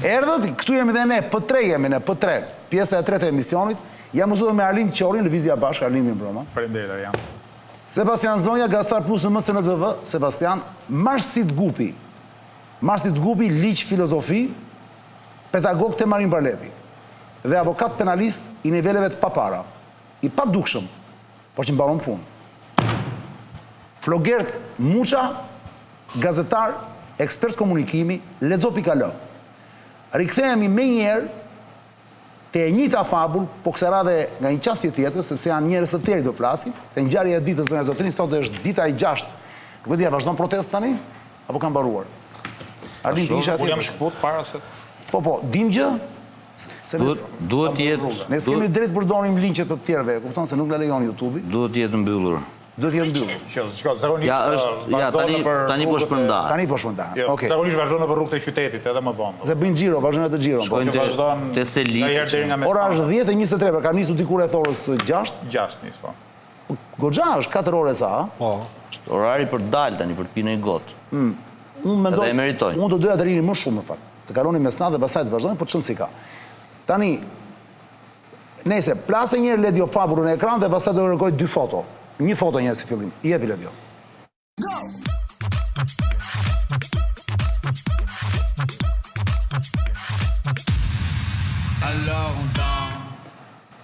Erdhët, këtu jemi dhe ne, P3 jemi ne, P3, pjesa e tretë e emisionit, jam mësuar me Arlind Qorin, Lëvizja Bashkë, Arlind mi mbroma. Faleminderit Arjan. Sebastian Zonja, Gastar Plus në MCNTV, Sebastian, Marsit Gupi, liq filozofi, pedagog të Marin Barleti, dhe avokat penalist i niveleve të papara, i pa dukshëm, por që mbaron punë. Flogert Muqa, gazetar, ekspert komunikimi, lexo.al. Rikthehemi me njerë të e njëjta fabull, po kësaj radhe nga një qasje tjetër, sepse janë njerëz të tjerë do flasin, te ngjarja e ditës me zotrin, sot është dita e 6. Nuk e di, vazhdon protestë tani apo ka mbaruar? Arlind isha Unë jam shkput para se... Po, dim gjë? Duhet jetë... Ne s'kemi drejt përdorim linqet të tjerëve, kupton se nuk la lejon YouTube-i. Duhet jetë mbyllur. Tani po shpërnda. Tani po shpërnda. Okej. Zakonisht vazhdon në rrugët e qytetit edhe më vonë. Se bëjnë xhiro, vazhdojnë të xhiro. Shkojnë te Seliç. Ora është 10:23, pra ka nisur dikur rreth orës 6. 6 nis po. Goxha është 4 orë sa, a? Po. Orari për të dalë tani për të pinë gotë. Unë mendoj, unë do doja të rini më shumë në fakt. Të kaloni mesnatë dhe pastaj të vazhdojnë, po çon si ka. Tani nëse plasë një Ledio Fabru në ekran dhe pastaj do kërkoj 2 foto. Një foto njerë si fillim. I jepi Ledio.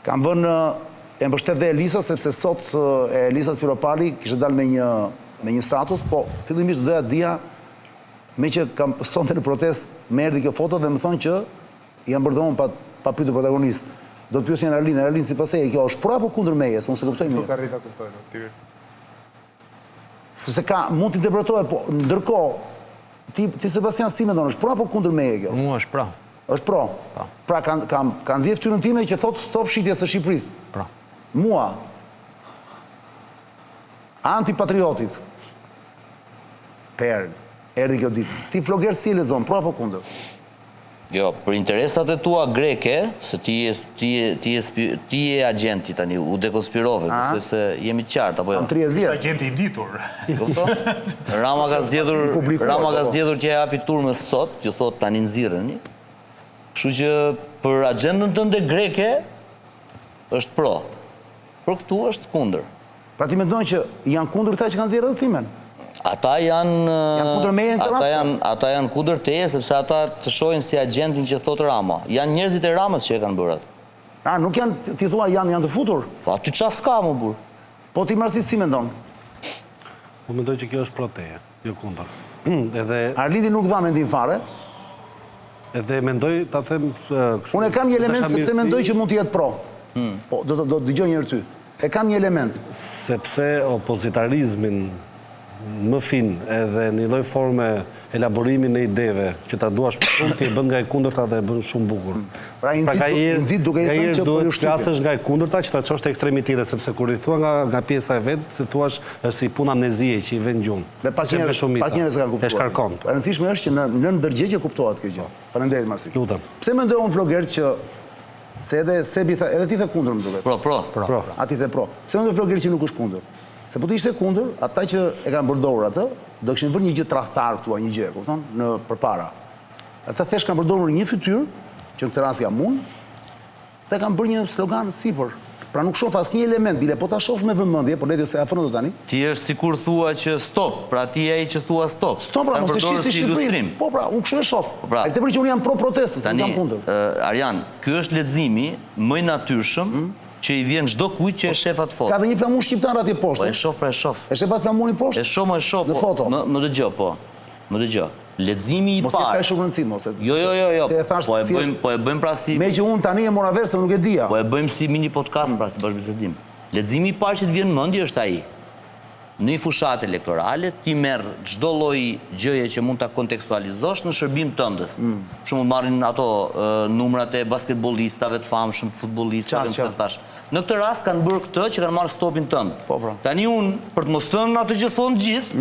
Kam vënë e mbështet dhe Elisa, sepse sot Elisa Spiropali kishte dalë me një status, po fillimisht doja të dija, me që kam sonte në protest, me erdhi kjo foto dhe më thonë që jam bërdonë pa pyetur protagonist. Do të pyesin Arlind si pasej, kjo është pro apo kundër meje, se unë se kuptoj mirë. Nuk arrita kuptoj. Sepse mund të interpretohet, po ndërkohë, ti Sebastian si mendon, është pro apo kundër meje kjo? Mua është pro. Është pro? Pra kanë nxjerrë fytyrën time që thotë stop shitjes së Shqipërisë. Pro. Mua, antipatriotit, erdhi kjo ditë. Ti Flogert si e lexon, pro apo kundër? Jo, për interesat e tua greke, se ti je agenti tani, u dekonspirove, se jemi qartë, apo jo? Kam 30 vjetë. Agenti i ditur. Rama ka zgjedhur që e hapi turmës sot, që thot tani nxirreni. Kështu që për agendën tënde greke, është pro. Për këtu është kundër. Pra ti mendon që janë kundër këta që kanë nxjerrë edhe thimen? Ata janë kundër teje, sepse ata të shohin si agentin që thotë Rama. Janë njerëzit e Ramës që e kanë bërë. Nuk janë, ti thua janë të futur? Po, aty qa s'ka më burë. Po ti Marsi si mendon? Unë mendoj që kjo është pro teje, jo kundër. Arlindi nuk dha mendim fare? Edhe mendoj, ta them... Unë e kam një element sepse mendoj që mund të jetë pro. Po, do të dëgjoj njërë ty. E kam një element. Sepse opozitarizmin më fin edhe një lloj forme elaborimin e ideve që ta duash më shumë ti e bën nga e kundërta dhe e bën shumë bukur. Pra nxit duke i thënë që po ju shtypësh nga e kundërta që ta çosh te ekstremi tjetër, sepse kur i thua nga pjesa e vet, se thuash është si puna amnezie që i vën gjumë. Dhe pa njerëz kanë kuptuar. E shkarkon. E rëndësishme është që në ndërgjegje kuptohet kjo gjë. Faleminderit Marsi. Lutem. Pse mendoj unë Flogert që se edhe Sebi tha, edhe ti the kundër më duket. Pro. Ati the pro. Pse mendoj Flogert që nuk është kundër? Se po të ishte kundër, ata që e kanë përdorur atë, do kishin vërë një gjë tradhtar këtu, një gjë, kupton, në përpara. Ata thjesht kanë përdorur një fytyrë, që në këtë rast jam unë, dhe kanë bërë një slogan sipër. Pra nuk shoh asnjë element, bile po ta shoh me vëmendje, por Ledio se afron do tani. Ti është sikur thua që stop, pra ti ai që thua stop. Stop, pra mos e shih si Shqipërinë. Po pra, unë kështu e shoh. Ai tepër që unë jam pro protestës, nuk jam kundër. Arjan, ky është leximi më i natyrshëm që i vjen çdo kujt që e shef atë foto. Ka dhe një flamur shqiptar atje poshtë. Po e shoh, pra e shoh. E shef atë flamurin poshtë? E shoh. Në foto. Më dëgjoj, po. Më dëgjoj. Leximi i parë. Mos e pesh rëndësi, mos e. Jo. Po e bëjmë pra si... Me që unë tani e mora versë, nuk e dija. Po e bëjmë si mini podcast pra si bashkëbisedim. Leximi i parë që të vjen në mendje është ai. Në një fushatë elektorale ti merr çdo lloj gjëje që mund ta kontekstualizosh në shërbim tëndes. Për shembull marrin ato numrat e basketbollistave të famshëm, futbollistëve, më thash. Në këtë rast kanë bërë këtë që kanë marrë stopin tënd. Tani unë për të mos thënë atë që thonë gjithë,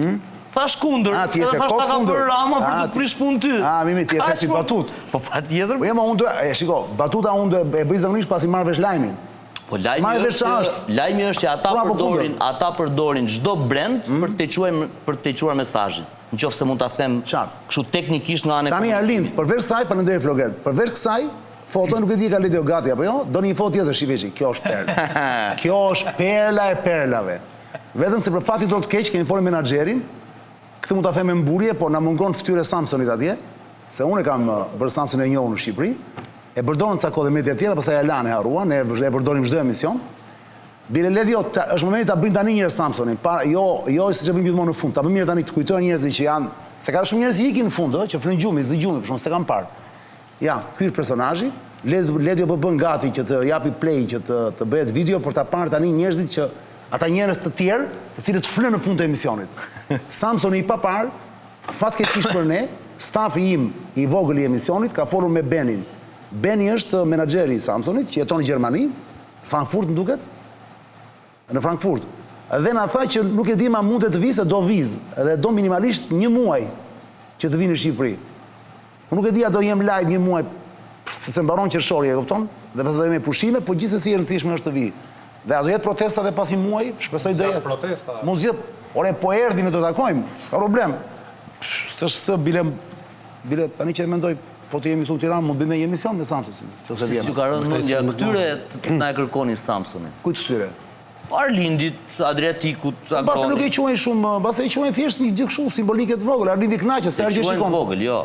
thash kundër, edhe thash ta ka bërë Rama për të prish punë ty. Mimi, ti e the si batut. Po patjetër. Po jema unë shiko, batuta unë e bëj zakonisht pasi marr vesh lajmin. Po lajmi është që ata përdorin çdo brand për të quar mesazhin. Nëse mund ta them kështu teknikisht nga anë. Tani Arlind, përveç kësaj, faleminderit Flogret. Përveç kësaj, foto nuk e di ka Lidio gati apo jo, doni një foto tjetër shiveçi. Kjo është perla. Kjo është perla e perlave. Vetëm se për fati do të keq kemi folur me menaxherin. Këtë mund ta them me mburje, por na mungon fytyra Samsonit atje, se unë kam bërë Samson e njohur në Shqipëri. E përdorën ca kohë media tjera, pastaj e lanë harruan, ne e përdorim çdo emision. Bile Ledio, është momenti ta bëjmë tani njerëz Samsonin, jo siç e bëjmë gjithmonë në fund. Ta bëjmë mirë tani të kujtojnë njerëzit që janë, se ka shumë njerëz që ikin në fund, që flin gjumi, zë gjumi, për shkak se kanë parë. Ja, ky është personazhi. Ledio po bën gati që të japi play, që të bëhet video për ta parë tani njerëzit që ata njerëz të tjerë, të cilët flën në fund të emisionit. Samsoni i papar, fatkeqësisht për ne, stafi im i vogël i emisionit ka folur me Benin. Beni është menaxheri i Samsonit, që jeton në Gjermani, Frankfurt më duket, në Frankfurt. Dhe na tha që nuk e di ma mund të vi se do viz, edhe do minimalisht 1 muaj që të vi në Shqipëri. Nuk e di a do jem live 1 muaj, se mbaron qershori, e kupton? Dhe pastaj do jemi pushime, po gjithsesi e rëndësishme është të vi. Dhe a do jetë protesta dhe pas 1 muaj, shpresoj do jetë. Protesta. Mund zgjidhet, ore po erdhi ne do takojmë, s'ka problem. S'është bile tani që mendoj, po të jemi këtu në Tiranë, mund bëjmë një emision me Samsonin. Si ju ka rënë mendja këtyre të na e kërkonin Samsonin. Kujt këtyre? Arlindit, Adriatikut, aktorit. Base nuk e quajnë shumë, base e quajnë thjesht një gjë kështu simbolike të vogël. Arlindi kënaqet se argjë shikon. Vogël, jo.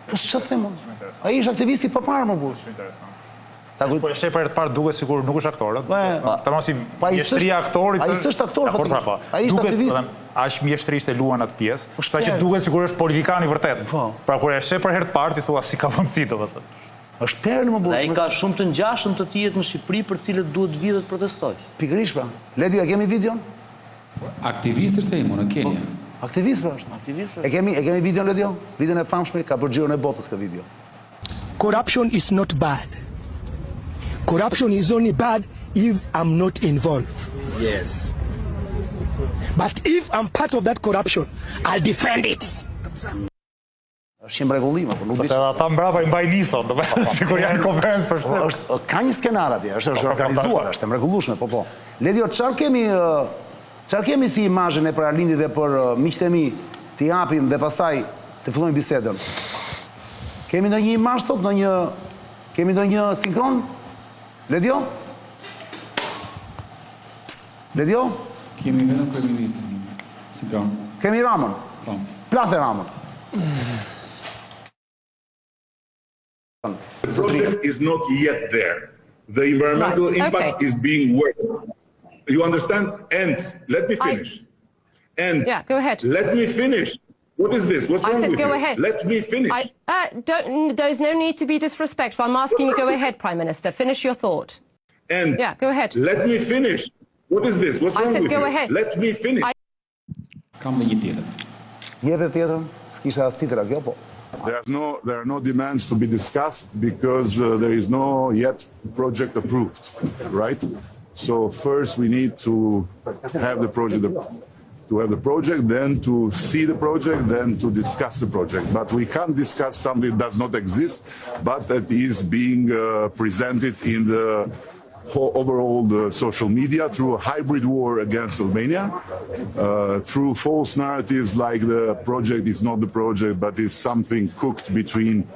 Po ç'të them unë? Ai është aktivisti i paparë më burr. Po e sheh për të parë duket sikur nuk është aktor. Tamam si mjeshtria e aktorit. Ai s'është aktor. Ai është aktivist. Aq mjeshtrisht e luan atë pjesë, saqë duket sikur është politikan i vërtet. Pra kur e sheh për herë të parë ti thua si ka mundësi domethënë. Është perlë më burr. Ai ka shumë të ngjashëm të tjerë në Shqipëri për të cilët duhet vjedhë të protestojë. Pikërisht pra. Ledio, e kemi videon? Aktivist është ai në Kenya. Aktivist pra është. Aktivist. E kemi videon Ledio? Videon e famshme ka për xhiron e botës ka video. Corruption is not bad. Corruption is only bad if I'm not involved. Yes. But if I'm part of that corruption, I'll defend it. Është një mrekullim, apo nuk di. Se ata mbrapa i mbajnë nisën, sikur janë konferencë për shkak. Është ka një skenar atje, është organizuar, është e mrekullueshme, po. Ledio, çfarë kemi si imazhin e për Arlindit dhe për miqtë e mi të japim dhe pastaj të fillojmë bisedën? Kemi ndonjë imazh sot, kemi ndonjë sinkron? Ledio? Ledio? Kemi vetëm kryeministrin. Sinkron. Kemi Ramën. Po. Plasë Ramën. The project is not yet there. The environmental impact is being worked. You understand? And let me finish. Yeah, go ahead. Let me finish. What is this? What's wrong with you? Go ahead. Let me finish. There's no need to be disrespectful. I'm asking you, go ahead, Prime Minister. Finish your thought. And yeah, go ahead. Let me finish. What is this? What's wrong with go you? ahead. Let me finish. Kam dhe një tjetër. Jepet tjetrën? S'kisha as tjetra kjo, po. There are no demands to be discussed because there is no yet project approved, right? So first we need to have the project, then to see the project, then to discuss the project. But we can't discuss something that does not exist, but that is being presented in the overall the social media through a hybrid war against Albania, through false narratives like the project is not the project, but is something cooked between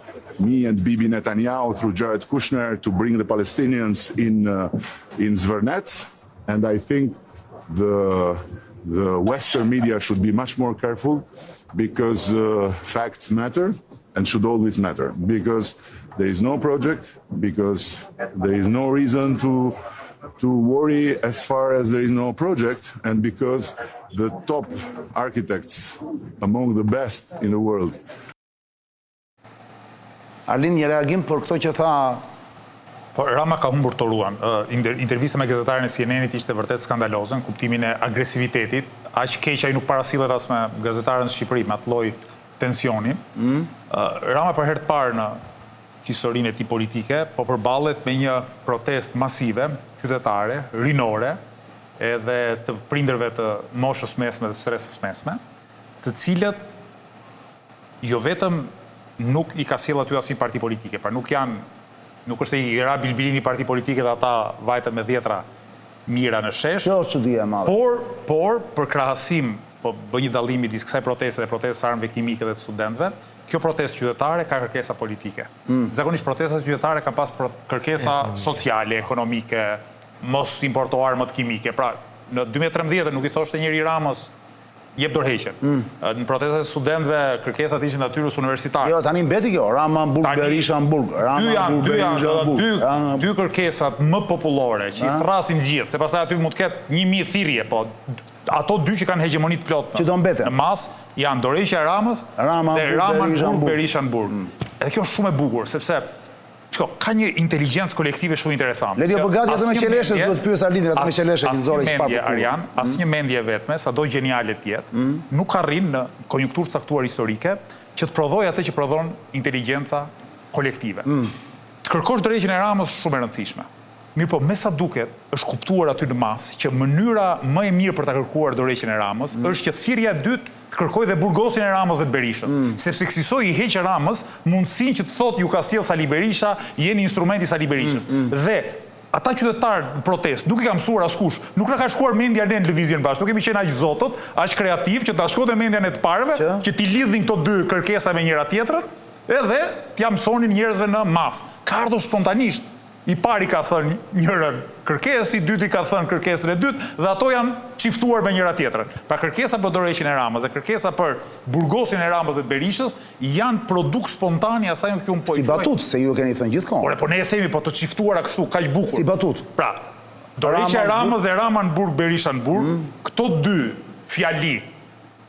me and Bibi Netanyahu through Jared Kushner to bring the Palestinians in Zvernets. And I think the Western media should be much more careful because facts matter and should always matter. Because there is no project, because there is no reason to worry as far as there is no project, and because the top architects, among the best in the world. Arlind, një reagim për këto që tha... Po, Rama ka humbur të ruan. Intervista me gazetarin e CNN-it ishte vërtet skandaloze, në kuptimin e agresivitetit. Aq keq ai nuk parasillet as me gazetarën në Shqipëri, me atë lloj tensioni. Rama për herë të parë në historinë e tij politike, po përballet me një protestë masive, qytetare, rinore, edhe të prindërve të moshës mesme dhe stresës mesme, të cilët jo vetëm nuk i ka sjell aty asnjë parti politike, pra nuk janë Nuk është se i ra bilbilin një parti politike dhe ata vajtën me 10 mira në shesh. Kjo është çudia e madhe. Por për krahasim, po bë një dallim midis kësaj proteste dhe protestës së armëve kimike dhe të studentëve, kjo protestë qytetare ka kërkesa politike. Zakonisht protestat qytetare kanë pas kërkesa sociale, ekonomike, mos importo armët kimike. Pra, në 2013 nuk i thoshte njëri Ramës jep dorëheqjen. Në protestat e studentëve kërkesat ishin natyrës universitare. Jo, tani mbeti kjo, Rama Hamburg, Berisha Hamburg. Dy kërkesat më popullore që i thrasin gjithë, se pastaj aty mund të ketë 1000 thirrje, po ato dy që kanë hegemonit plot që do mbeten në mas janë dorëheqja e Ramës dhe Rama Hamburg, Berisha Hamburg. Edhe kjo është shumë e bukur, sepse ka një inteligencë kolektive shumë interesante. Ledi o përgati atë me qeleshes, do të pyes Arlindin atë me qeleshe që zore i shparë për Arjan, asnjë mendje vetme, sa do geniale tjetë, nuk arrin në konjunkturë caktuar historike që të prodhoj atë që prodhon inteligenca kolektive. Të kërkosh dorëheqjen e Ramës shumë e rëndësishme. Mirë po, me sa duket, është kuptuar aty në mas që mënyra më e mirë për ta kërkuar dorëheqjen e Ramës është që thirrja e dytë të kërkoj dhe burgosin e Ramës dhe të Berishës. Sepse kësaj i heq Ramës mundësinë që të thotë ju ka sjell Sali Berisha, jeni instrumenti i Sali Berishës. Dhe ata qytetarë në protestë nuk i ka mësuar askush, nuk na ka shkuar mendja ne në lëvizjen bashkë, nuk kemi qenë aq zotot, aq kreativ që ta shkote mendja e të parëve, që t'i lidhin këto dy kërkesa me njëra tjetrën, edhe t'ia mësonin njerëzve në mas. Ka ardhur spontanisht. I pari ka thënë njërën kërkesë, i dyti ka thënë kërkesën e dytë, dhe ato janë qiftuar me njëra tjetrën. Pra kërkesa për dorëheqjen e Ramës dhe kërkesa për burgosin e Ramës dhe të Berishës janë produkt spontani asaj që unë po i si batut, se ju keni thënë gjithkohë. Po ne e themi, po të qiftuara kështu, kaq bukur. Si batut. Pra, dorëheqja e Ramës dhe Rama Hamburg, Berisha Hamburg, këto dy fjali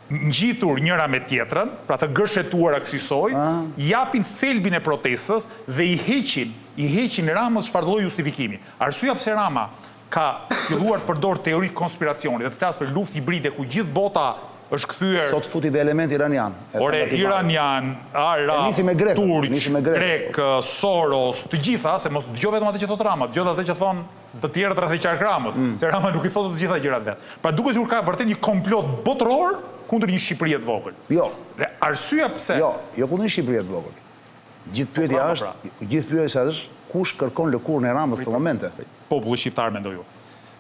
ngjitur njëra me tjetrën, pra të gërshetuara kësaj, japin thelbin e protestës dhe i heqin Ramës çfarë lloj justifikimi. Arsyeja pse Rama ka filluar të përdor teori konspiracioni dhe të flas për luftë hibride ku gjithë bota është kthyer. Sot futi dhe element iranian. Ore, iranian, arab, turq, grek, Soros, të gjitha, se mos dëgjoj vetëm atë që thot Rama, dëgjoj atë që thon të tjerët rreth qark Ramës, se Rama nuk i thotë të gjitha gjërat vet. Pra duket sikur ka vërtet një komplot botëror kundër një Shqipërie të vogël. Jo. Dhe arsyeja pse? Jo kundër një Shqipërie të vogël. Gjithë pyetja është kush kërkon lëkurën e Ramës në momente. Populli shqiptar mendoj ju.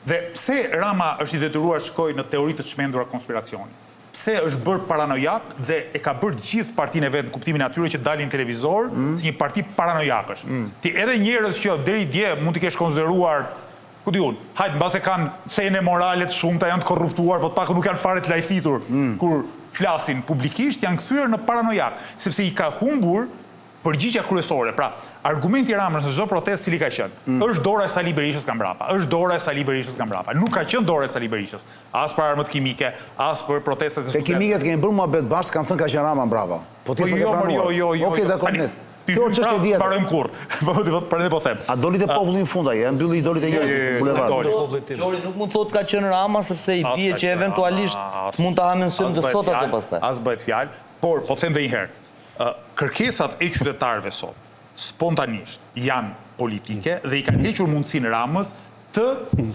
Dhe pse Rama është i detyruar të shkojë në teoritë të çmendura konspiracioni? Pse është bërë paranojak dhe e ka bërë gjithë partinë e vet në kuptimin e atyre që dalin në televizor si një parti paranojakësh. Ti edhe njerëz që deri dje mund t'i kesh konsideruar ku diun, hajt mbase kanë cene morale të shumta, janë të korruptuar, po të paktën nuk janë fare të lajfitur kur flasin publikisht, janë kthyer në paranojak, sepse i ka humbur përgjigja kryesore. Pra, argumenti i Ramës në çdo protestë cili ka qenë, është dora e Sali Berishës nga mbrapa, është dora e Sali Berishës nga mbrapa. Nuk ka qenë dora e Sali Berishës, as për armët kimike, as për protestet e studentëve. Te kimike kemi bërë muhabet bashkë, kanë thënë ka qenë Rama mbrapa. Po ti s'e pranuar. Jo. Okej, dakor, nes. Kjo çështje e dihet. Parojm kurr. Po them. A doli te populli në fund ai, e mbylli dolit e njerëzve bulevard. Qori nuk mund thotë ka qenë Rama sepse i bie që eventualisht mund ta hamen syrin të sot atë pastaj. As bëhet fjalë, por po them edhe një herë. Kërkesat e qytetarëve sot spontanisht janë politike dhe i kanë hequr mundësinë Ramës të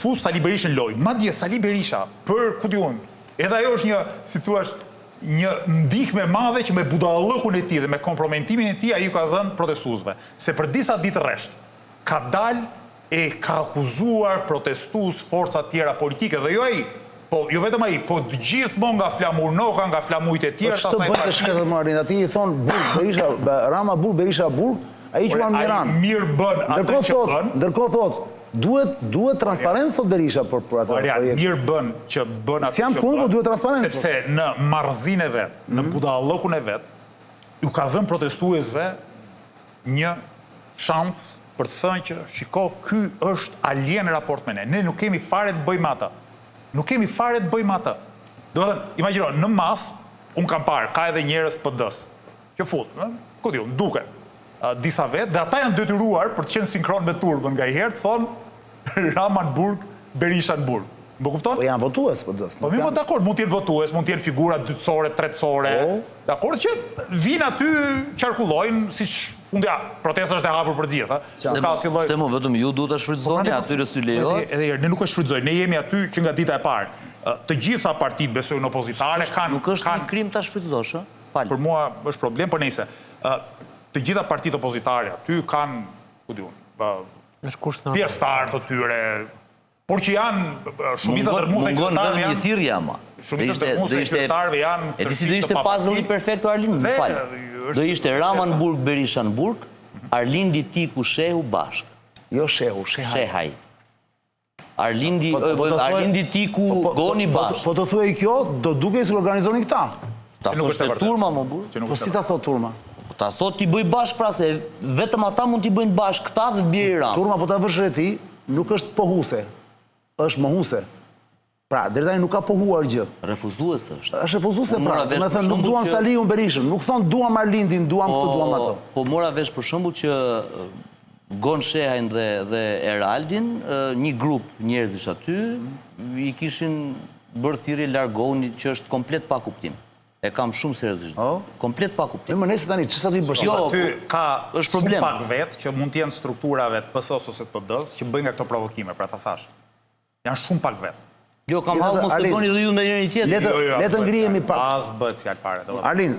fusë Sali Berishën lojë. Madje Sali Berisha për ku diun, edhe ajo është një, si thua, një ndihmë e madhe që me budallëkun e tij dhe me kompromentimin e tij ai ka dhënë protestuesve, se për disa ditë rresht ka dalë e ka akuzuar protestues forca të tjera politike dhe jo ai, po jo vetëm ai, po të gjithmonë nga Flamurnoka, nga flamujt e tjerë, ç'të bëhet shkëtë Marin, aty i thon Burg Berisha, Rama Burg Berisha Burg, ai quan Miran. Mirë bën atë që bën. Ndërkohë thot, duhet transparencë thot Berisha për atë projekt. Mirë bën që bën atë. S'jam kundër, po duhet transparencë. Sepse në marrëzinë e vet, në budallëkun e vet, ju ka dhënë protestuesve një shans për të thënë që shiko, ky është alien në raport me ne. Ne nuk kemi fare të bëjmë atë. Nuk kemi fare të bëjmë atë. Do të thënë, imagjino, në mas, unë kam parë, ka edhe njerëz PD-s që fut, ku diun, duken disa vetë, dhe ata janë detyruar për të qenë sinkron me turbën nga i herë, të thonë Rama Hamburg, Berisha Hamburg. Më kupton? Po janë votues PD-s. Po mirë, dakord, mund të jenë votues, mund të jenë figura dytësore, tretësore. Dakord që vinë aty, qarkullojnë, siç fundja protesta është e hapur për gjithë, Se mo vetëm ju duhet ta shfrytëzoni, atyre s'u lejohet. Edhe ne nuk e shfrytëzojmë, ne jemi aty që nga dita e parë. Të gjitha partitë besojnë opozitare kanë. Nuk është një krim ta shfrytëzosh, ë? Për mua është problem, por nejse. Të gjitha partitë opozitare aty kanë, ku diun, pjesëtar të tyre, por që janë shumica dërmuese e qytetarëve janë... Mungon thirrja, ama. Shumica dërmuese e qytetarëve janë... E ti si do ishte puzzle-i perfekt, Arlind, më falë. Do ishte Rama në Burg, Berisha në Burg, Arlindi Tiku Shehu bashk. Jo Shehu, Shehaj. Arlindi Tiku Goni bashk. Po të thuaj kjo, do duke si organizoni këta. Ta thoshte turma, më burg? Po si ta thot turma? Ta thot t'i bëj bashk pra se vetëm ata mund t'i bëjnë bashk këta dhe t'bjerë i Rama. Turma po ta vësh ti, nuk është pohuse, është mohuse. Pra, deri tani nuk ka pohuar gjë. Refuzuese është. Është refuzuese pra, me thënë nuk duan Saliun Berishën, nuk thonë duam Arlindin, duam këtë, duam ato. Po mora vesh për shembull që Gon Shehajn dhe Eraldin, një grup njerëzish aty, i kishin bërë thirrje largoni që është komplet pa kuptim. E kam shumë seriozisht. Komplet pa kuptim. Më nëse tani ç'sa ti bësh? Jo, aty ka shumë pak vetë që mund të jenë strukturave të PS-s ose të PD-s që bëjnë nga këto provokime, pra ta thash. Janë shumë pak vetë. Jo, kam hallë mos të bëni dhe ju me njëri tjetër. Le të ngrihemi pak. As bëhet fjalë fare. Arlind,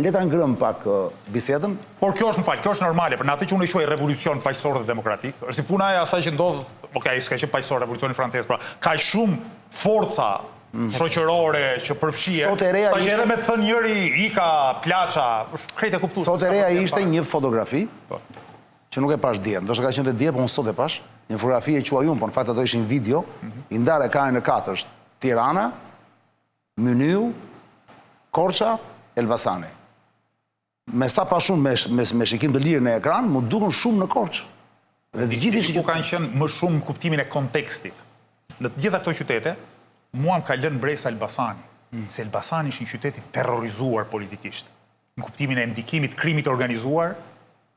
le ta ngrëm pak bisedën. Por kjo është, më fal, kjo është normale, për në atë që unë i quaj revolucion paqësor dhe demokratik, është si puna e asaj që ndodh, okej, s'ka qenë paqësor revolucioni francez, pra ka shumë forca shoqërore që përfshije, sa që edhe me të thënë njëri ika, plaça, krejt e kuptuar. Sot e reja ishte një fotografi që nuk e pash dje, ndoshta ka qenë të dje, po unë sot e pash, një fotografi e quaj unë, po në fakt ato ishin video, i ndarë e kanë në katërsht, Tirana, Myniu, Korça, Elbasani. Me sa pa shumë me shikim të lirë në ekran, mu dukën shumë në Korçë. Dhe të gjithë ishin ku kanë qenë më shumë kuptimin e kontekstit. Në të gjitha këto qytete, mua më ka lënë bresa Elbasani, se Elbasani është një qytet i terrorizuar politikisht, në kuptimin e ndikimit krimit organizuar,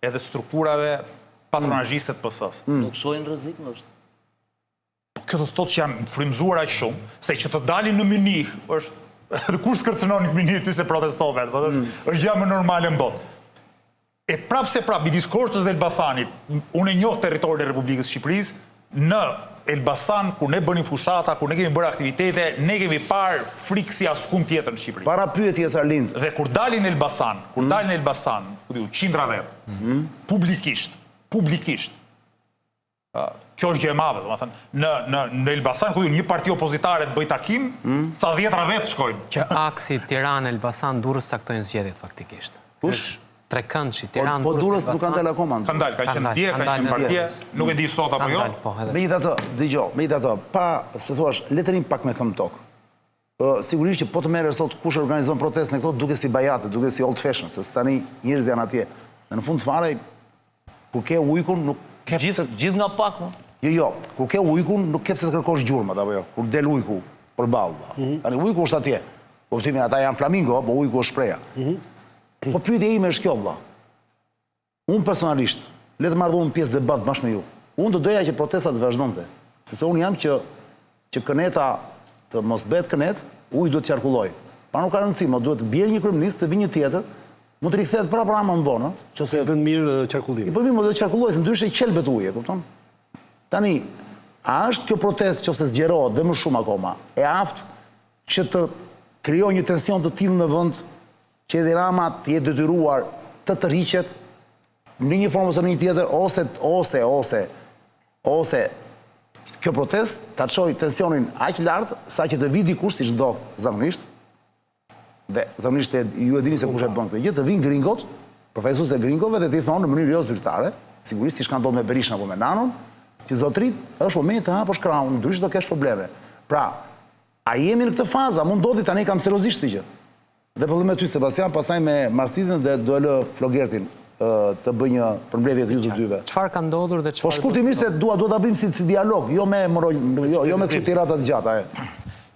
edhe strukturave patronazhiste të PS-s. Nuk shohin rrezik është. Po kjo do të thotë që janë frymzuar aq shumë, se që të dalin në Mynih është edhe kush të kërcënon në Mynih ty se protestove, është gjë më normale në botë. E prapse midis Korçës dhe Elbasanit, unë e njoh territorin e Republikës së Shqipërisë, në Elbasan, kur ne bënim fushata, kur ne kemi bërë aktivitete, ne kemi parë frikë si askund tjetër në Shqipëri. Para pyetjes Arlind. Dhe kur dalin në Elbasan, qindra vetë, publikisht, kjo është gjë e madhe, domethënë, në Elbasan, ku një parti opozitare të bëj takim, sa 10 vetë shkojnë. Që aksi Tiranë-Elbasan Durrës saktojnë zgjedhjet faktikisht. Kush? Trekëndshi, Tiranë, po Durrës nuk kanë dalë akoma. Kanë dalë, kanë qenë dje, kanë qenë partije, nuk e di sot apo jo. Megjithatë, dëgjoj, pa, se thuash, le të rim pak me këmbë tokë. Sigurisht që po të merresh sot kush organizon protestën këto duke si bajate, duke si old fashion, sepse tani njerëzit janë atje. Dhe në fund fare, kur ke ujkun, nuk ke gjithë nga pak, mo. Jo, kur ke ujkun, nuk ke pse të kërkosh gjurmët apo jo, kur del ujku përballë. Tani ujku është atje. Kuptimi, ata janë flamingo, po ujku është shpreha. Po pyetja ime është kjo, vëlla. Unë personalisht, le të marrë unë pjesë debat bashkë me ju. Unë do doja që protestat vazhdonte, sepse unë jam që këneta të mos bëhet kënet, ujë duhet të qarkulloj. Pa nuk ka rëndësi, mo duhet të bjerë një kryeminist, të vi një tjetër, mund të rikthehet prapë më vonë, qose bën mirë qarkullim. Po mirë, mo do të qarkulloj, se ndryshe qelbet ujë, kupton? Tani, a është kjo protestë qose zgjerohet dhe më shumë akoma, e aftë që të krijojë një tension të tillë në vend që edhe Rama të jetë detyruar të tërhiqet në një formë ose në një tjetër, ose kjo protest ta çojë tensionin aq lart sa që të vi dikush siç ndodh zakonisht. Dhe zakonisht ju e dini se kush e bën këtë gjë, të vinë gringot, profesorët e gringove dhe t'i thonë në mënyrë jo zyrtare, sigurisht siç ka ndodhur me Berishën apo me Nanon, që zotrit është momenti të hapësh krahun, ndryshe do kesh probleme. Pra, a jemi në këtë fazë, a mund ndodhi tani kam seriozisht këtë gjë? Dhe po me ty, Sebastian, pasaj me Marsidin dhe do e lë Flogertin të bëj një përmbledhje të ju të dyve. Çfarë ka ndodhur dhe çfarë... Po shkurtimisht se dua ta bëjmë si dialog, jo me kështu tirata të gjata.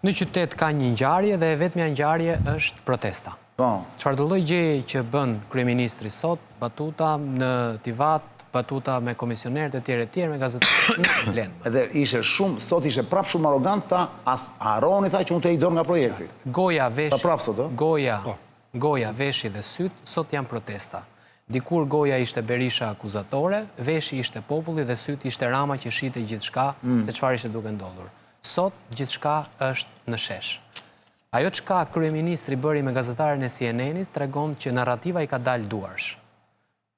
Në qytet ka një ngjarje dhe vetmja ngjarje është protesta. Çfarë do lloj gjeje që bën kryeministri sot, batuta në Tivat, batuta me komisionerët e tjerë me gazetarët nuk vlen. Edhe ishe shumë, sot ishe prapë shumë arrogant, tha, as harroni tha që unë të i dorë nga projekti. Goja, veshi, ta prapë sot, goja, veshi dhe syt, sot janë protesta. Dikur goja ishte Berisha akuzatore, veshi ishte populli dhe syt ishte Rama që shite gjithçka se çfarë ishte duke ndodhur. Sot gjithçka është në shesh. Ajo çka kryeministri bëri me gazetarën e CNN-it tregon që narrativa i ka dalë duarsh.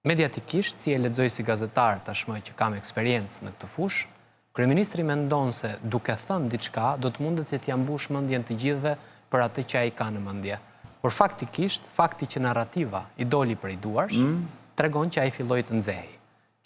mediatikisht, si e lexoj si gazetar tashmë që kam eksperiencë në këtë fushë, kryeministri mendon se duke thënë diçka do të mundet që t'ia mbush mendjen të gjithëve për atë që ai ka në mendje. Por faktikisht, fakti që narrativa i doli prej duarsh, tregon që ai filloi të nxehej.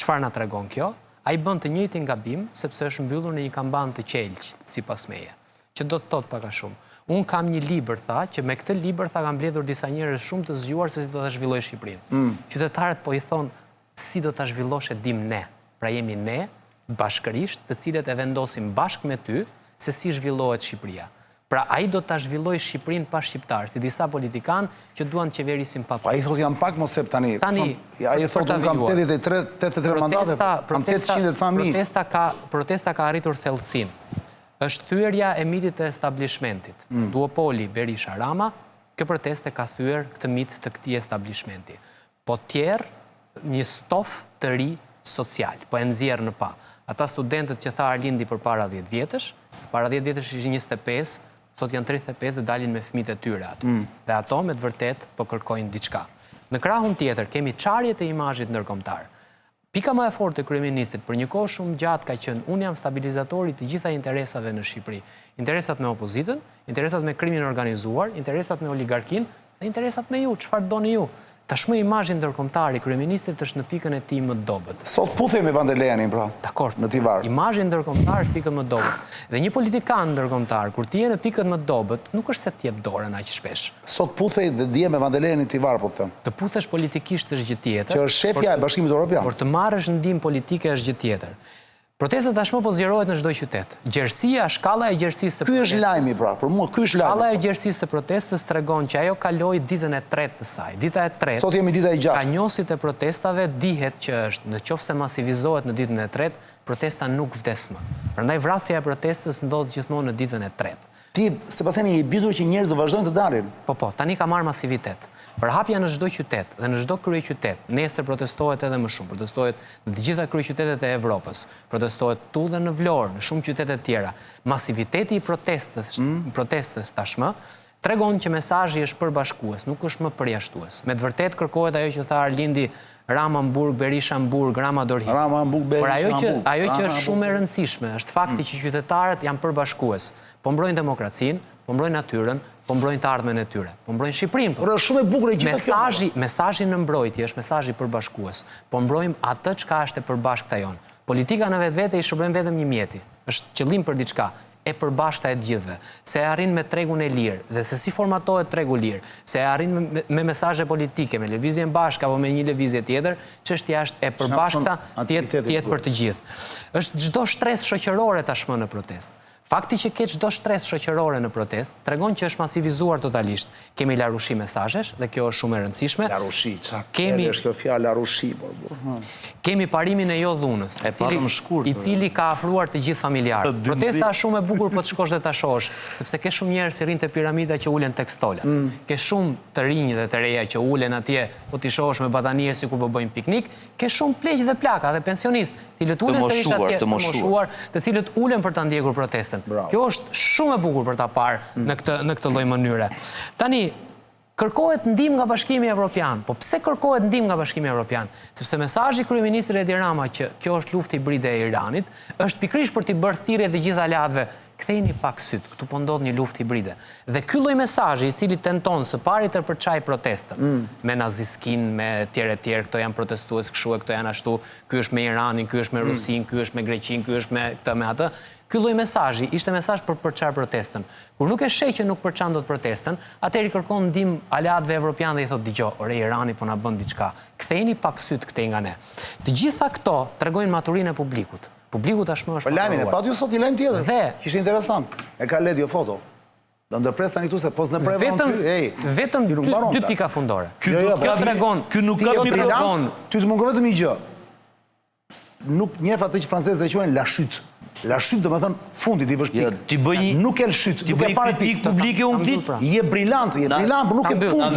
Çfarë na tregon kjo? Ai bën të njëjtin gabim sepse është mbyllur në një kamban të qelqt, sipas meje, që do të thotë pak a shumë. Unë kam një libër, tha, që me këtë libër tha kam mbledhur disa njerëz shumë të zgjuar se si do ta zhvilloj Shqipërinë. Qytetarët po i thonë si do ta zhvillosh e dim ne. Pra jemi ne bashkërisht, të cilët e vendosim bashkë me ty se si zhvillohet Shqipëria. Pra ai do ta zhvilloj Shqipërinë pa shqiptar, si disa politikanë që duan të qeverisin pa. Ai thotë jam pak mos sep tani. Ai thotë unë kam 83 mandate, kam 800 ca mijë. Protesta ka arritur thellësinë. Është thyerja e mitit të establishmentit. Duopoli Berisha Rama, kjo proteste ka thyer këtë mit të këtij establishmenti. Po tjerë një stof të ri social, po e nxjerr në pa. Ata studentët që tha Arlindi për para 10 vjetësh, para 10 vjetësh ishin 25, sot janë 35 dhe dalin me fëmijët e tyre aty. Dhe ato me të vërtet po kërkojnë diçka. Në krahun tjetër kemi çarjet e imazhit ndërkombëtar. Pika më e fortë e kryeministit për një kohë shumë gjatë ka qenë unë jam stabilizatori të gjitha interesave në Shqipëri. Interesat me opozitën, interesat me krimin organizuar, interesat me oligarkin dhe interesat me ju, çfarë doni ju. Tashmë imazhi ndërkombëtar i kryeministit është në pikën e tij më të dobët. Sot puthej me Van der Leyenin, pra. Dakor. Në Tivar. Imazhi ndërkombëtar është pikën më të dobët. Dhe një politikan ndërkombëtar kur ti je në pikën më të dobët, nuk është se të jep dorën aq shpesh. Sot puthej dhe dje me Van der Leyenin në Tivar, po them. Të puthesh politikisht është gjë tjetër. Që është shefja e Bashkimit Evropian. Por të marrësh ndihmë politike është gjë tjetër. Protesta tashmë po zgjerohet në çdo qytet. Gjerësia, shkalla e gjerësisë së protestës. Ky është lajmi pra, për mua ky është lajmi. Shkalla e gjerësisë së protestës tregon që ajo kaloi ditën e 3 të saj. Dita e 3. Sot jemi dita e 6. Ka njohësit e protestave dihet që është nëse masivizohet në ditën e 3, protesta nuk vdes më. Prandaj vrasja e protestës ndodh gjithmonë në ditën e 3. Ti, se pa thënë, i bindur që njerëzit vazhdojnë të dalin. Po, tani ka marrë masivitet. Përhapja në çdo qytet dhe në çdo kryeqytet, nesër protestohet edhe më shumë, protestohet në të gjitha kryeqytetet e Evropës, protestohet këtu dhe në Vlorë, në shumë qytete të tjera. Masiviteti i protestës tashmë tregon që mesazhi është përbashkues, nuk është më përjashtues. Me të vërtetë kërkohet ajo që tha Arlindi, Rama-Mburg, Berisha-Mburg, Rama-Dorhin. Por ajo që është shumë e rëndësishme është fakti që qytetarët janë përbashkues. Po mbrojnë demokracinë, po mbrojnë natyrën, po mbrojnë të ardhmen e tyre, po mbrojnë Shqipërinë. Por është shumë e bukur e gjithë kjo. Mesazhi në mbrojtje është mesazhi përbashkues. Po mbrojmë atë çka është e përbashkëta jonë. Politika në vetvete i shërben vetëm një mjeti. Është qëllim për diçka e përbashkëta e gjithëve, se e arrin me tregun e lirë dhe se si formatohet tregu lirë, se e arrin me mesazhe politike, me lëvizjen bashkë apo me një lëvizje tjetër, çështja është e përbashkëta tjetë për të gjithë. Është çdo shtresë shoqërore tashmë në protestë. Fakti që ke çdo shtresë shoqërore në protestë tregon që është masivizuar totalisht. Kemi larushi mesazhesh dhe kjo është shumë e rëndësishme. Larushi, çfarë është kjo fjalë larushi? Kemi parimin e jo dhunës, i cili ka afruar të gjithë familjarët. Protesta është shumë e bukur po të shkosh dhe ta shohësh, sepse ke shumë njerëz që rrinë te piramida që ulen tek stola. Ke shumë të rinj dhe të reja që ulen atje, po ti shohësh me batanie sikur po bëjnë piknik, ke shumë pleq dhe plaka dhe pensionistë, të cilët ulen sërish atje të moshuar, të cilët ulen për ta ndjekur protestën. Kjo është shumë e bukur për ta parë në këtë lloj mënyre. Tani kërkohet ndihmë nga Bashkimi Evropian. Po pse kërkohet ndihmë nga Bashkimi Evropian? Sepse mesazhi i kryeministit Edi Rama që kjo është luftë hibride e Iranit është pikërisht për t'i bërë thirrje të gjithë aleatëve. Kthejini pak syt, këtu po ndodh një luftë hibride. Dhe ky lloj mesazhi i cili tenton së pari të përçaj protestën me naziskin, me tjerë, këto janë protestues kështu e këto janë ashtu, ky është me Iranin, ky është me Rusin, ky është me Greqinë, ky është me këtë me atë. Ky lloj mesazhi ishte mesazh për përçar protestën. Kur nuk e sheh që nuk përçan dot protestën, atëherë i kërkon ndihmë aleatëve evropianë dhe i thotë dëgjoj, ore Irani po na bën diçka. Kthejeni pak syt këtej nga ne. Të gjitha këto tregojnë maturinë e publikut. Publiku tashmë është maturuar. Po lajmin e sot një lajm tjetër. Dhe ishte interesant. E ka Ledio foto. Do ndërpres tani këtu se pos në prevon ty. Vetëm dy pika fundore. Kjo tregon, ky nuk ka tregon. Ty të mungon vetëm një gjë. Nuk njeh atë që francezët e quajnë la chute. La chute do të thënë fundit i vështirë. Ti bëj nuk e lshyt, nuk e fare kritik publike unë dit. Je brillant, por nuk e fund.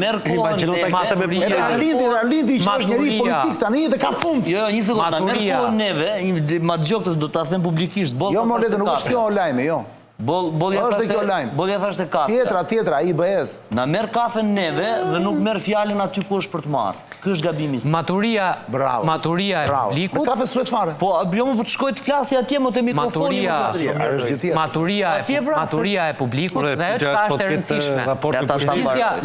Arlindi që është njëri politik tani dhe ka fund. Jo, një sekondë, na merr kohën neve, ma dëgjoj këtë do ta them publikisht. Jo, më le të nuk është kjo lajmi, jo. Bolja thashtë e kafe. Tjetra, IBS. Na merë kafe neve dhe nuk merë fjallin aty ku është për të marë. Kë është gabimi si. Maturia e publikut. Në kafe s'flet fare. Po, jo më të shkoj të flasi atje më të mikrofoni. Maturia e publikut dhe ajo çka është e rëndësishme.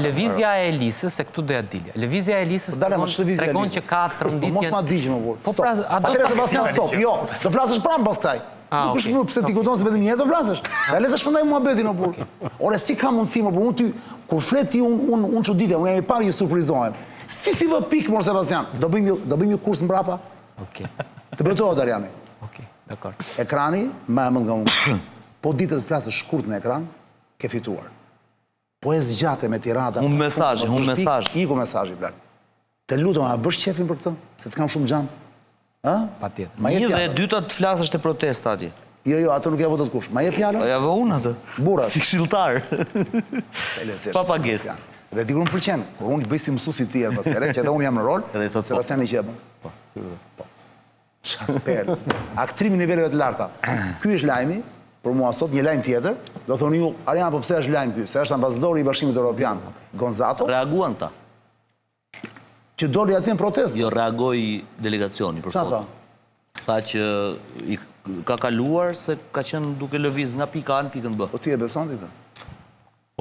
Lëvizja e Elisës, se këtu doja dilja. Lëvizja e Elisës tregon që ka tronditje. Mos ma digj më burr. Po pra, Atëherë Sebastian stop. Jo, të flasësh pranë pas kësaj. Nuk është më pse ti kujton se vetëm një do flasësh. Ja le të shpëndaj muhabetin o burr. Ore si ka mundësi më burr, unë ty kur flet ti unë çuditem, unë jam i parë që surprizohem. Si vë pik mor Sebastian. Do bëjmë një kurs mbrapa? Okej. Të bëjë Dariani. Okej, dakor. Ekrani më mend nga unë. Po ditë të flasësh shkurt në ekran, ke fituar. Po e zgjate me tirada. Humb mesazh. Iku mesazhi plak. Të lutem, a bësh qefin për këtë? Se të kam shumë xhan. Patjetër. Një dhe e dyta të flasësh të protesta atje. Jo, atë nuk ja votot kush. Ma je fjalën? Ja vë unë atë. Burrat. Si këshilltar. Pa pagesë. Dhe dikur më pëlqen, kur unë bëj si mësues i tjerë pas herë, që edhe unë jam në rol, Sebastiani qepën. Po. Çfarë perl. Aktrimi niveleve të larta. Ky është lajmi, për mua sot një lajm tjetër, do thoni ju, Arian, po pse është lajm ky? Se është ambasadori i Bashkimit Evropian, Gonzato. Reaguan ta. Që doli aty në protestë. Jo, reagoi delegacioni për sot. Tha që ka kaluar se ka qenë duke lëviz nga pika A në pikën B. Po ti e beson ti këtë?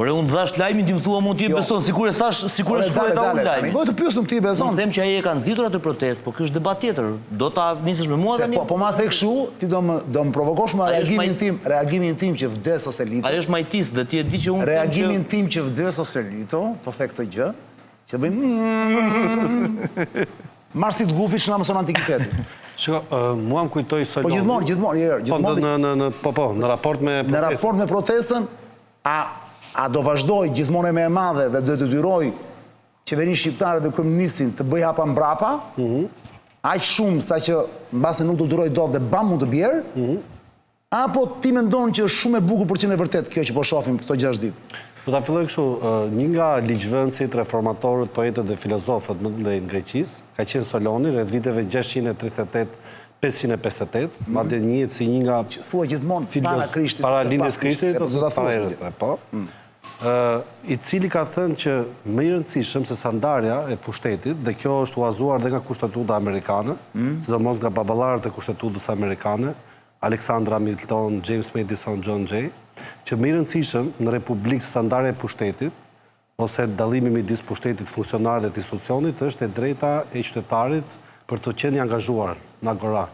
Ore, unë dhash lajmin, ti më thua mund ti e beson, sikur e thash, sikur e shkruaj ta unë lajmin. Po të pyesëm ti e beson. Unë them që ai e ka nxitur atë protestë, po ky është debat tjetër. Do ta nisësh me mua tani? Po ma the kështu, ti do më provokosh me reagimin tim që vdes ose lito. Ai është majtis dhe ti e di që unë reagimin tim që vdes ose lito, po the këtë gjë, që bëjmë Marsit Gupi që na mëson antikitetin. Shiko, mua më kujtoj Soloni. Po gjithmonë. Po, në raport me protestën. Në raport me protestën, a do vazhdoj gjithmonë me e madhe dhe do detyroj qeverinë shqiptare dhe kryeministin të bëj hapa mbrapa, aq shumë sa që mbase nuk do duroj dot dhe bam mund të bjerë, apo ti mendon që është shumë e bukur për qenë e vërtet kjo që po shohim këto 6 ditë? Do ta filloj kështu, një nga ligjvënësit, reformatorët, poetët dhe filozofët më të mëdhenj në Greqisë, ka qenë Soloni rreth viteve 638-558, madje njihet si një nga thua gjithmonë para linjës Krishtit, po. I cili ka thënë që më i rëndësishëm se sa ndarja e pushtetit, dhe kjo është uazuar dhe nga kushtetuta amerikane, sidomos nga baballarët e kushtetutës amerikane, Alexander Hamilton, James Madison, John Jay, që më i rëndësishëm në Republikë sa ndarja e pushtetit, ose dallimi midis pushtetit funksionar dhe të institucionit, është e drejta e qytetarit për të qenë i angazhuar në agora.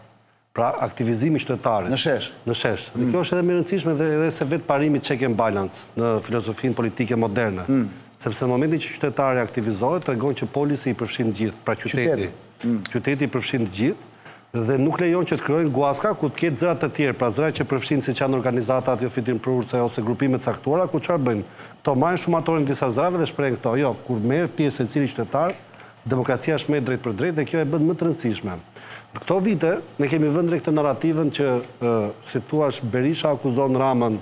Pra, aktivizimi qytetarit. Në shesh. Në shesh. Dhe kjo është edhe më e rëndësishme edhe se vetë parimi check and balance në filozofinë politike moderne. Sepse në momentin që qytetari aktivizohet, tregon që polisi i përfshin gjithë, pra qyteti. Qyteti i përfshin gjithë dhe nuk lejon që të krijojnë guaska ku të ketë zëra të tjerë, pra zëra që përfshin siç janë organizatat jo fitim prurse ose grupime të caktuara, ku çfarë bëjnë? Kto marrin shumatorin e disa zërave dhe shprehen këto. Jo, kur merr pjesë secili qytetar, demokracia është më drejt për drejt dhe kjo e bën më të rëndësishme. Në këto vite ne kemi vënë drejt këtë narrativën që si thua Berisha akuzon Ramën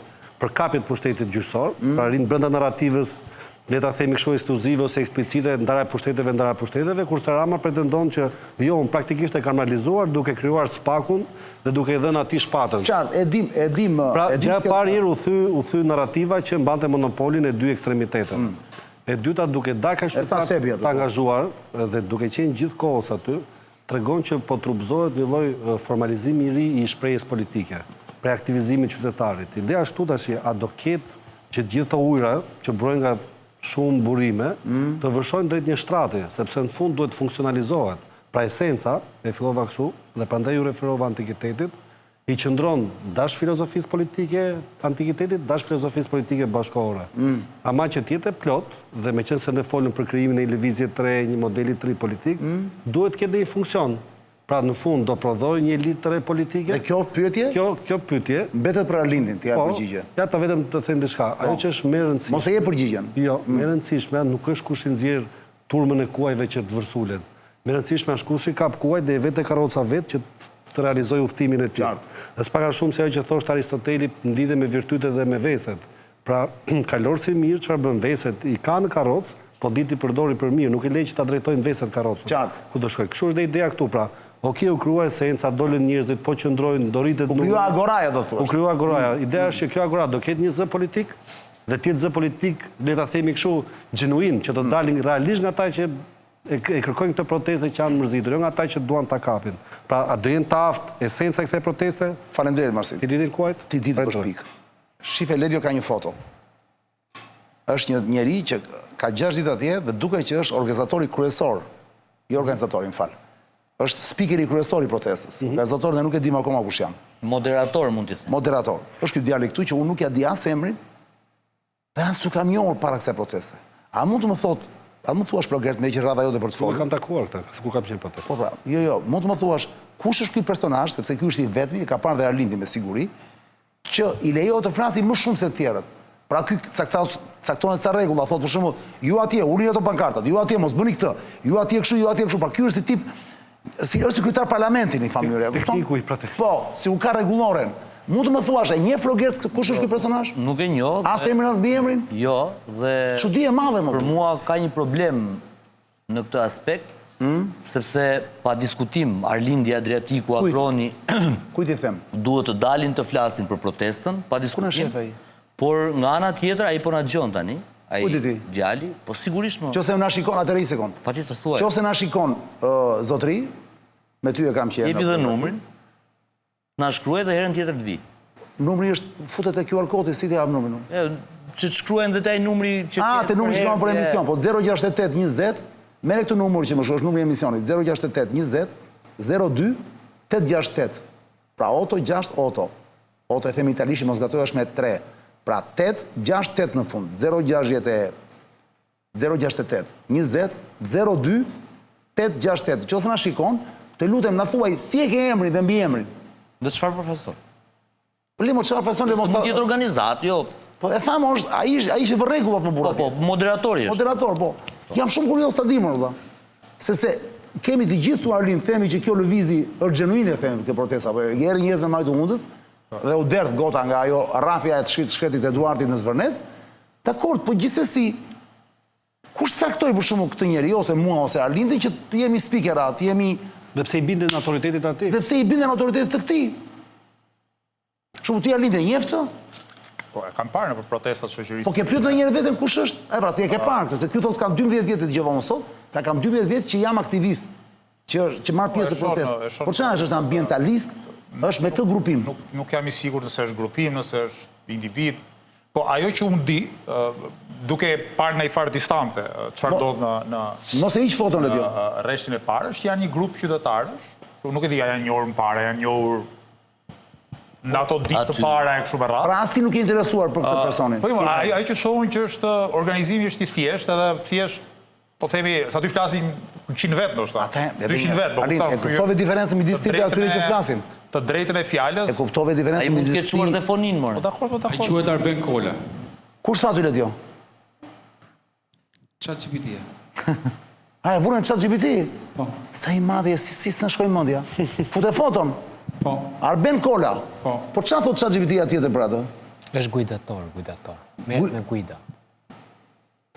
për kapjen e pushtetit gjyqësor, pra rinë brenda narrativës le ta themi kështu ekskluzive ose eksplicite ndarja e pushteteve, kurse Rama pretendon që jo, praktikisht e ka normalizuar duke krijuar spakun dhe duke i dhënë atij shpatën. Qartë, e dim. Pra, gjë e parë herë u thy narrativa që mbante monopolin e dy ekstremiteteve. E dyta duke dalë kaq të angazhuar dhe duke qenë gjithkohës aty, tregon që po trupzohet një lloj formalizimi i ri i shprehjes politike, për aktivizimin e qytetarit. Ideja ashtu tash, a do ketë që gjithë të ujëra që brojnë nga shumë burime, të vërshojnë drejt një shtrati, sepse në fund duhet funksionalizohet. Pra esenca, e fillova kështu, dhe prandaj ju referova antikitetit, i qëndron dash filozofisë politike antikitetit, dash filozofisë politike bashkëkohore. Ama që tjetë e plot, dhe me qenë se ne folëm për krijimin e një lëvizje të re, një modeli të ri politik, duhet ketë një funksion. Pra në fund do prodhoj një elitë të re politike. Dhe kjo pyetje? Kjo pyetje mbetet për Arlindin, ti ja përgjigje. Ja ta vetëm të them diçka. Ajo që është më e rëndësishme. Mos e jep përgjigjen. Jo, më e rëndësishme nuk është kush i nxjerr turmën e kuajve që të vërsulet. Më e rëndësishme është kush i kap kuajt dhe vetë karroca vetë që të realizojë udhëtimin e tij. Dhe s'paka shumë se ajo që thoshte Aristoteli lidhet me virtytet dhe me veset. Pra, kalorësi mirë çfarë bën veset i ka në karrocë, po ditë i përdori për mirë, nuk i lej që ta drejtojnë veset karrocën. Ku do shkoj? Kështu është ideja këtu, pra. Okej, u krua esenca, dolën njerëzit, po qëndrojnë, doritet U krua agoraja, do thuash. U krua agoraja. Ideja është që kjo agora do ketë një zë politik, dhe tjetë zë politik, le ta themi kështu, genuin, që do dalin realisht nga ata që e kërkojnë këtë proteste që janë mërzitur, jo nga ata që duan ta kapin. Pra, a do jenë të aftë esenca e kësaj proteste? Faleminderit, Marsin. Ti lidin kuajt? Ti ditë për shpik. Shife Ledio ka një foto. Është një njeri që ka 6 ditë atje dhe duke që është organizatori kryesor, jo organizatori, më falë. Është spikeri kryesor i protestës. Organizatori dhe nuk e dim akoma kush janë. Moderator mund t'i them. Moderator. Është ky djalë këtu që unë nuk ja di as emrin dhe as nuk kam njohur para kësaj proteste. A mund të më thotë, a mund të thuash plogert me që rradha jote për të folur? Nuk kam takuar këta, kur kam qenë protestë. Po pra, jo, mund të më thuash kush është ky personazh, sepse ky është i vetmi, e ka parë dhe Arlindi me siguri, që i lejohet të flasi më shumë se të tjerët. Pra ky caktohet sa rregulla, thotë për shembull, ju atje ulini ato pankartat, ju atje mos bëni këtë, ju atje kështu, ju atje kështu. Pra ky është si tip si është kryetar parlamenti në familje. Tekniku i protestës. Po, si u ka rregulloren. Mund të më thuash, e njeh Flogert kush është ky personazh? Nuk e njoh. As emrin as emrin? Jo, dhe çudi e madhe më. Për mua ka një problem në këtë aspekt, sepse pa diskutim Arlindi Adriatiku, Aproni, kujt i them? Duhet të dalin të flasin për protestën, pa diskutim. Por nga ana tjetër ai po na dëgjon tani. Ai djali, po sigurisht më. Qose na shikon atëri një sekond. Patjetër thuaj. Qose na shikon zotëri, me ty e kam qenë. Jepi dhe numrin. Na shkruaj dhe herën tjetër të vi. Numri është futet te QR kodi, si ti jap numrin? Që të shkruajnë dhe taj numri që te numri që kam për emision, po 068 20, merre këtë numër që më shoh, është numri i emisionit, 068 20 02 868. Pra Oto 6 Oto. Oto e themi italisht, mos gatoj është me 3. Pra 868 në fund, 068 20 02 868. Qose na shikon, të lutem na thuaj si e ke emrin dhe mbi emrin. Dhe çfarë profesor? Po limo çfarë profesor le mos ta tjetër organizat, jo. Po e tham është, ai ishte vë rregullat më burrë. Po, moderatori është. Moderator, po. Jam shumë kurioz ta di më valla. Sepse kemi të gjithë Arlin themi që kjo lëvizi është genuine themi kjo protesta, po erë njerëz me majtë hundës dhe u derdh gota nga ajo rrafja e të shkretit e Eduardit në Zvërnec. Dakor, po gjithsesi kush caktoi për shkakun këtë njeri ose mua ose Arlindin që të jemi speakera, të jemi dhe pse i binden autoritetit atij? Dhe pse i binden autoritetit të këtij? Shumë ti Arlindin e njeh këtë? Po, e kam parë në protestat shoqërisë. Po ke pyet ndonjëherë veten kush është? E pra, si e ke parë, se ky thotë kam 12 vjet të dëgjova më sot, pra kam 12 vjet që jam aktivist, që marr pjesë në protestë. Po çfarë është ambientalist? Është me kë grupim? Nuk jam i sigurt nëse është grupim, nëse është individ. Po ajo që unë di, duke parë në i farë distance, çfarë ndodh në mos e hiq foton e dio. Rreshtin e parë, është janë një grup qytetarësh, nuk e di janë njohur më parë, janë njohur në ato ditë të para e kështu me radhë. Pra as ti nuk je interesuar për këtë personin. Po ajo që shohin që është organizimi është i thjeshtë edhe thjesht po themi sa ty flasin 100 vet ndoshta. 200 vet, po e kuptove diferencën midis ti dhe atyre që flasin. Të drejtën e fjalës. E kuptove diferencën midis. Ai mund të ketë çuar telefonin more. Po dakor, po dakor. Ai quhet Arben Kola. Kush sa ty le dio? ChatGPT. A e vurën ChatGPT? Po. Sa i madhe, si s'na shkoi mendja. Fute foton. Po. Arben Kola. Po. Po çfarë thot ChatGPT atjetër për atë? Është guidator. Merret me guida.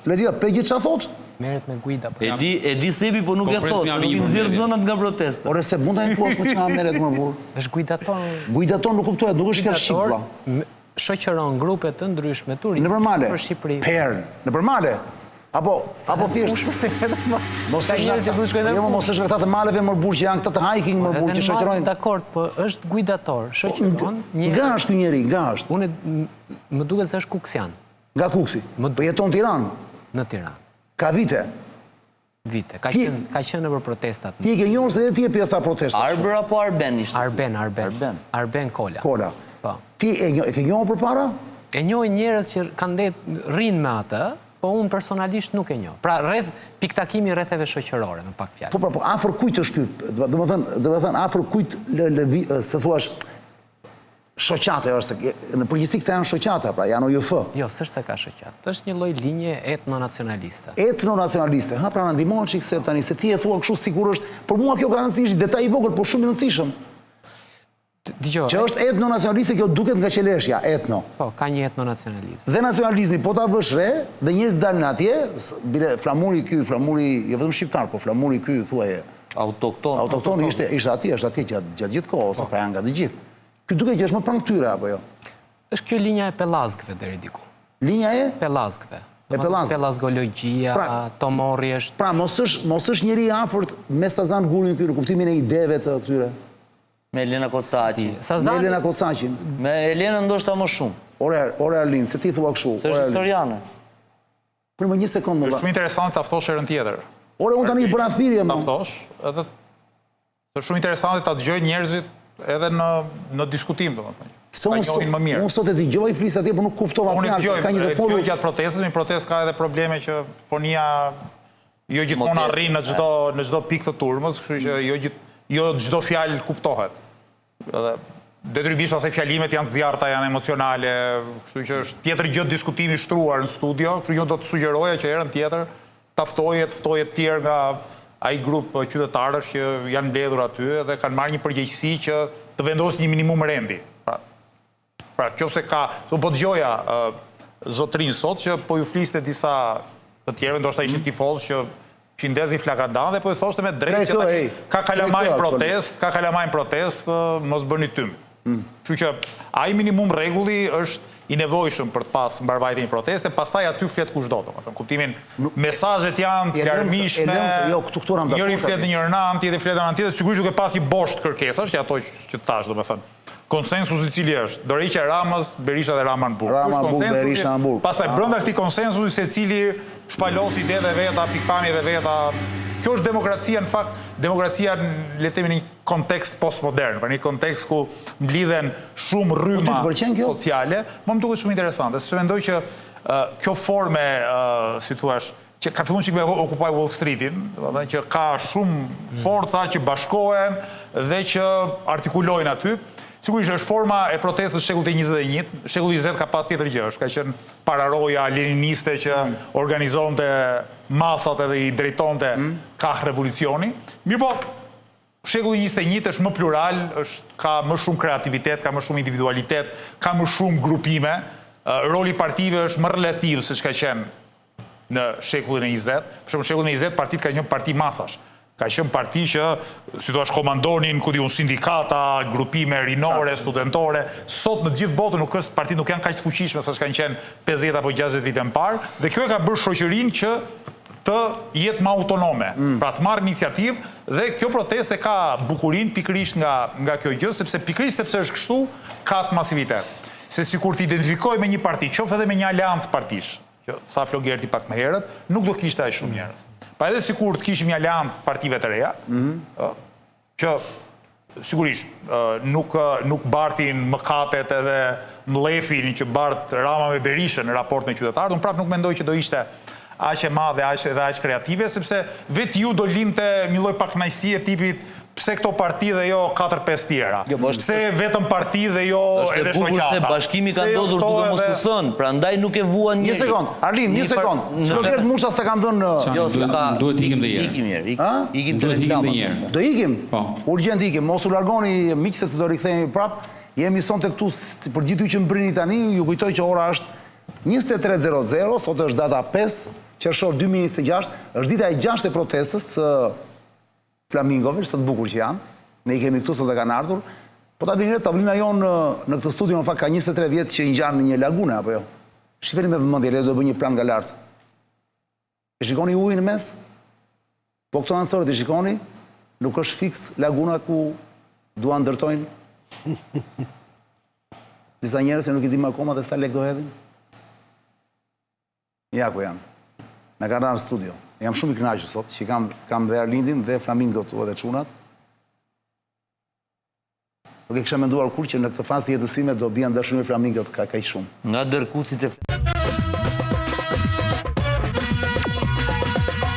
Ledia, pe gjithë çfarë thot? Merret me guida. E di sebi, po nuk e thot, nuk i nxjerr dhënat nga protesta. Ore se mund ta thuash me çfarë merret më burr? Është guidator. Guidator nuk kuptohet, nuk është fjalë shqipra. Shoqëron grupe të ndryshme turistë për Shqipëri. Nëpër male. Apo thjesht. Mos e njerëz që duhet shkojnë. Jo, mos është këta të maleve më burr që janë këta të hiking më burr që shoqërojnë. Dakor, po është guidator, shoqëron një. Nga është ky njeri, nga është. Unë më duket se është kuksian. Nga Kuksi. Po jeton në Tiranë. Në Tiranë. Ka vite. Ka qenë nëpër protestat. Ti e ke njohur se ti je pjesa protestave. Arber apo Arben ishte? Arben Kola. Kola. Po. Ti e ke njohur përpara? E njoh njerëz që kanë rrinë me atë, po unë personalisht nuk e njoh. Pra rreth piktakimi rrethave shoqërore, me pak fjalë. Po afër kujt është ky? Domethënë afër kujt se thuash shoqate është, në përgjithësi këta janë shoqata, pra janë OJF. Jo, s'është se ka shoqat. Është një lloj linje etnonacionaliste. Etnonacionaliste, ha, pra na ndihmon çik se tani se ti e thua kështu sikur është, por mua kjo ka rëndësi, detaj i vogël, por shumë i rëndësishëm. Dgjoj. Që është etnonacionaliste, kjo duket nga qeleshja, etno. Po, ka një etnonacionalizëm. Dhe nacionalizmi po ta vësh re, dhe njerëz dalin atje, bile flamuri ky, flamuri jo vetëm shqiptar, po flamuri ky thuaje Autokton. Autoktoni ishte atje gjatë gjithë kohës, pra nga të gjithë. Ky duke që është më pranë këtyre, apo jo? Është kjo linja e Pellazgëve deri diku. Linja e? Pellazgëve. Pellazgologjia, tomorri është... Pra, mos është njëri afërt me Sazan Gurin këtyre, kuptimin e ideve të këtyre? Me Elena Kocaqin. Me Elena Kocaqin? Me Elena ndoshta më shumë. Ore Arlin, se ti thua kështu. Se është historiane. Për më një sekundë më është shumë interesant të aftosh herën tjetër. Ore, unë tani i bëra thirrje më. Aftosh, edhe është shumë interesante ta dëgjoj njerëzit edhe në diskutim, domethënë. Se unë sot e dëgjoj flisë atje, por nuk kuptova fjalë, ka një të folur gjatë protestës, në protestë ka edhe probleme që fonia jo gjithmonë arrin në çdo pikë të turmës, kështu që jo çdo fjalë kuptohet. Edhe detyrimisht pastaj fjalimet janë zjarrta, janë emocionale, kështu që është tjetër gjë diskutimi i shtruar në studio, kështu që unë do të sugjeroja që herën tjetër ta ftoje të tjerë nga ai grup qytetarësh që janë mbledhur aty dhe kanë marrë një përgjegjësi që të vendosë një minimum rendi. Pra, qofse ka, po dëgjoja zotrin sot që po ju fliste disa të tjerëve, ndoshta ishin tifozë që ndezin flagadan dhe po ju thoshte me drejtë që ka kalamajnë protest, mos bëni tym. Kështu që ai minimum rregulli është i nevojshëm për të pas mbarvajtjen e proteste, pastaj aty flet kushdo, domethënë, kuptimin mesazhet janë të larmishme, njëri flet në njërin anë, tjetri flet në anën tjetër, sigurisht duke pasi boshtë kërkesash, që ato që të thash, domethënë. Konsensus i cili është Dorëheqja e Ramës, Berisha dhe Rama në burg. Rama në burg, Berisha në burg. Pastaj brenda këtij konsensusi secili shpalos ide dhe veta, pikpamje dhe veta. Kjo është demokracia, në fakt, demokracia le të themi në një kontekst postmodern, në një kontekst ku mblidhen shumë rryma sociale, më duket shumë interesante, sepse mendoj që kjo forme, si thua, që ka filluar çik me Occupy Wall Streetin, domethënë që ka shumë forca që bashkohen dhe që artikulojnë aty. Sigurisht është forma e protestës shekullit e 21, shekulli 20 ka pas tjetër gjë, ka qenë pararoja leniniste që organizonte masat edhe i drejtonte kah revolucioni. Mirë po, shekulli 21 është më plural, ka më shumë kreativitet, ka më shumë individualitet, ka më shumë grupime, roli partive është më relativ se çka qenë në shekullin e 20. Për shembull, në shekullin e 20 partitë ka qenë parti masash. Ka qenë parti që, si thua, komandonin, ku diun, sindikata, grupime rinore, studentore. Sot në gjithë botën partitë nuk janë kaq të fuqishme sa kanë qenë 50 apo 60 vite më parë, dhe kjo e ka bërë shoqërinë që të jetë më autonome, pra të marrë iniciativë, dhe kjo proteste ka bukurinë pikërisht nga kjo gjë, pikërisht sepse është kështu, ka të masivitet. Se sikur të identifikoj me një parti, qoftë edhe me një aleancë partish, që tha Flogerti pak më herët, nuk do kishte aq shumë njerëz. Pa edhe sikur të kishim një aleancë partive të reja, që sigurisht nuk bartin mëkatet edhe mlefin që bart Rama me Berishën në raport me qytetarët, unë prapë nuk mendoj që do ishte aq e madhe dhe aq kreative, sepse vetë ju do linte një lloj pakënaqësie tipit pse këto parti dhe jo 4-5 tjera? Pse vetëm parti dhe jo edhe shoqata? Është bukur se bashkimi ka ndodhur duke mos u thënë, prandaj nuk e vuan njëri. Një sekond, Arlin, një sekond. Shkogert Musha s'ta kanë dhënë. Duhet ikim dhe Ikim njerë. Ikim të reklamat. Do ikim? Po. Urgjent ikim. Mos u largoni miqësit se do rikthehemi prap. Jemi sonte këtu për gjithë që mbrini tani, ju kujtoj që ora është 23:00, sot është data 5 qershor 2026, është dita e 6 e protestës Flamingove, së të bukur që janë, ne i kemi këtu sot dhe kanë ardhur, po ta dini tavlina jonë në këtë studio në fakt ka 23 vjetë që i ngjanë në një lagune, apo jo? Shifeni me vëmendje, le të bëj një plan nga lart. E shikoni ujin në mes? Po këto ansorët e shikoni? Nuk është fiks laguna ku duan ndërtojnë disa njerëz që nuk i dim akoma dhe sa lek do hedhin? Ja ku janë. Në kanë në studio. Jam shumë i kënaqur sot, që kam dhe Arlindin dhe Flamingo tu edhe çunat. Nuk e kisha menduar kur që në këtë fazë të jetës time do bija dashuri me Flamingo ka kaq shumë. Nga dërkucit e